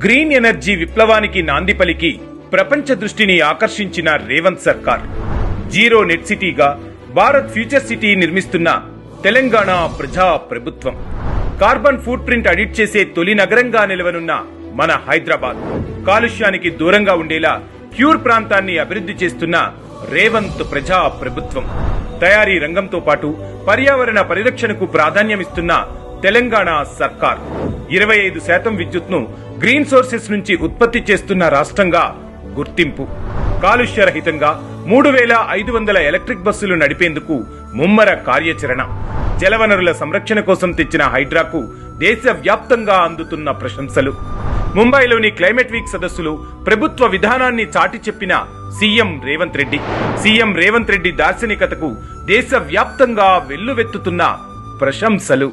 Green energy విప్లవానికి నాంది పలికి ప్రపంచ దృష్టిని ఆకర్షించిన రేవంత్ సర్కార్ జీరో నెట్ సిటీగా భారత్ ఫ్యూచర్ సిటీ నిర్మిస్తున్న తెలంగాణ ప్రజా ప్రభుత్వం కార్బన్ ఫుట్ ప్రింట్ అడిట్ చేసే తొలి నగరంగా నిలవనున్న మన హైదరాబాద్ కాలుష్యానికి దూరంగా ఉండేలా క్యూర్ ప్రాంతాన్ని అభివృద్ధి చేస్తున్న రేవంత్ ప్రజా ప్రభుత్వం తయారీ రంగంతో పాటు పర్యావరణ పరిరక్షణకు ప్రాధాన్యమిస్తున్న తెలంగాణ సర్కార్ 25% విద్యుత్ను గ్రీన్ సోర్సెస్ నుంచి ఉత్పత్తి చేస్తున్న రాష్ట్రంగా గుర్తింపు కాలుష్యరహితంగా 3500 ఎలక్ట్రిక్ బస్సులు నడిపేందుకు ముమ్మర కార్యాచరణ జలవనరుల సంరక్షణ కోసం తెచ్చిన హైడ్రాకు దేశవ్యాప్తంగా అందుతున్న ప్రశంసలు ముంబైలోని క్లైమేట్ వీక్ సదస్సులో ప్రభుత్వ విధానాన్ని చాటి చెప్పిన సీఎం రేవంత్ రెడ్డి దార్శనికతకు దేశవ్యాప్తంగా వెల్లువెత్తుతున్న ప్రశంసలు.